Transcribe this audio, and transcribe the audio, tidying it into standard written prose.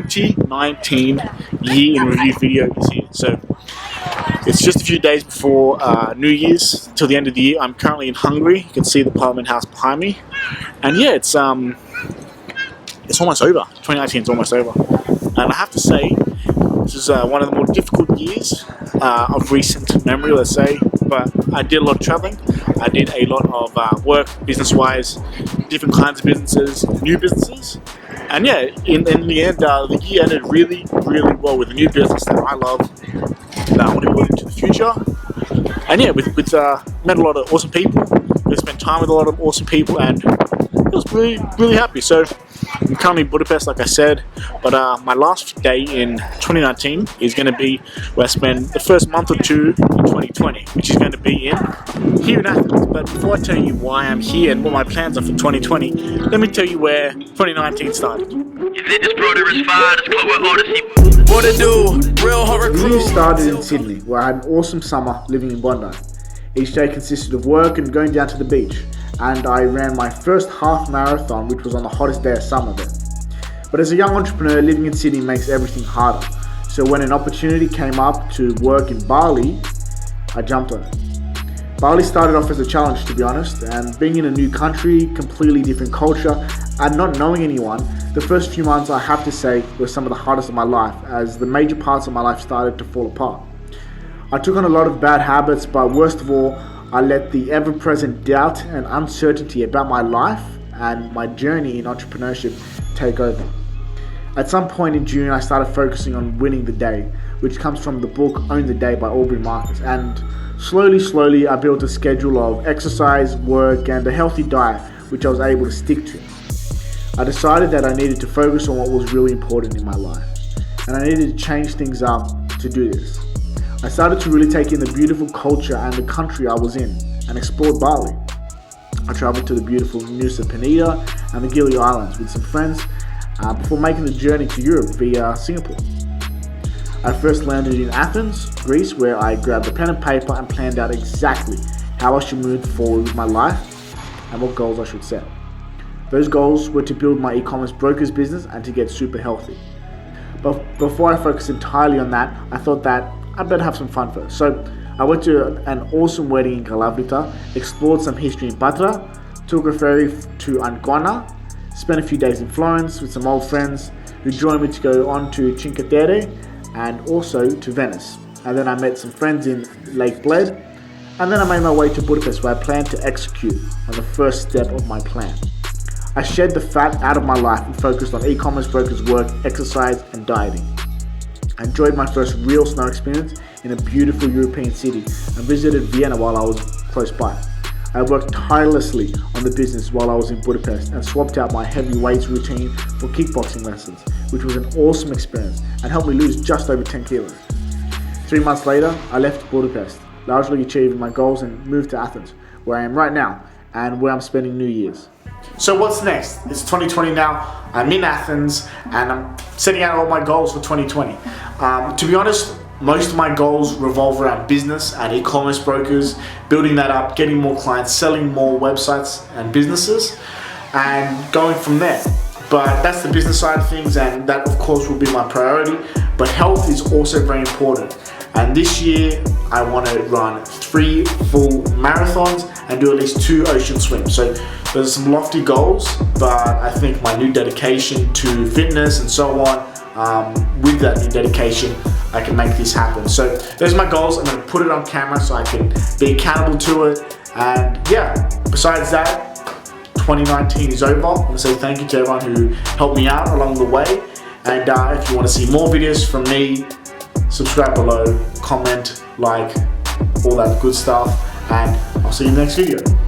2019 year in review video is here. So it's just a few days before New Year's till the end of the year. I'm currently in Hungary. You can see the Parliament House behind me, and yeah, it's almost over. 2019 is almost over, and I have to say this is one of the more difficult years of recent memory, let's say. But I did a lot of traveling. I did a lot of work, business-wise, different kinds of businesses, new businesses. And yeah, in the end, the year ended really, really well with a new business that I love, that I want to build into the future. And yeah, met a lot of awesome people. We spent time with a lot of awesome people, and I was really, really happy. So I'm currently in Budapest, like I said, but my last day in 2019 is going to be where I spend the first month or two in 2020, which is going to be here in Athens. But before I tell you why I'm here and what my plans are for 2020, let me tell you where 2019 started. The year started in Sydney, where I had an awesome summer living in Bondi. Each day consisted of work and going down to the beach, and I ran my first half marathon, which was on the hottest day of summer there. But as a young entrepreneur, living in Sydney makes everything harder. So when an opportunity came up to work in Bali, I jumped on it. Bali started off as a challenge, to be honest, and being in a new country, completely different culture, and not knowing anyone, the first few months, I have to say, were some of the hardest of my life, as the major parts of my life started to fall apart. I took on a lot of bad habits, but worst of all, I let the ever-present doubt and uncertainty about my life and my journey in entrepreneurship take over. At some point in June, I started focusing on winning the day, which comes from the book Own the Day by Aubrey Marcus. And slowly, I built a schedule of exercise, work, and a healthy diet, which I was able to stick to. I decided that I needed to focus on what was really important in my life, and I needed to change things up to do this. I started to really take in the beautiful culture and the country I was in, and explored Bali. I traveled to the beautiful Nusa Penida and the Gili Islands with some friends before making the journey to Europe via Singapore. I first landed in Athens, Greece, where I grabbed a pen and paper and planned out exactly how I should move forward with my life and what goals I should set. Those goals were to build my e-commerce broker's business and to get super healthy. But before I focused entirely on that, I thought that I better have some fun first. So I went to an awesome wedding in Kalavryta, explored some history in Patra, took a ferry to Ancona, spent a few days in Florence with some old friends who joined me to go on to Cinque Terre and also to Venice. And then I met some friends in Lake Bled, and then I made my way to Budapest, where I planned to execute on the first step of my plan. I shed the fat out of my life and focused on e-commerce brokers' work, exercise, and dieting. I enjoyed my first real snow experience in a beautiful European city and visited Vienna while I was close by. I worked tirelessly on the business while I was in Budapest and swapped out my heavy weights routine for kickboxing lessons, which was an awesome experience and helped me lose just over 10 kilos. 3 months later, I left Budapest, largely achieving my goals, and moved to Athens, where I am right now and where I'm spending New Year's. So what's next? It's 2020 now. I'm in Athens and I'm setting out all my goals for 2020. To be honest, most of my goals revolve around business and e-commerce brokers, building that up, getting more clients, selling more websites and businesses, and going from there. But that's the business side of things, and that of course will be my priority. But health is also very important. And this year, I want to run 3 full marathons and do at least 2 ocean swims. So there's some lofty goals, but I think my new dedication to fitness and so on, with that new dedication, I can make this happen. So those are my goals. I'm going to put it on camera so I can be accountable to it. And yeah, besides that, 2019 is over. I want to say thank you to everyone who helped me out along the way. And if you want to see more videos from me, subscribe below, comment, like, all that good stuff, and I'll see you in the next video.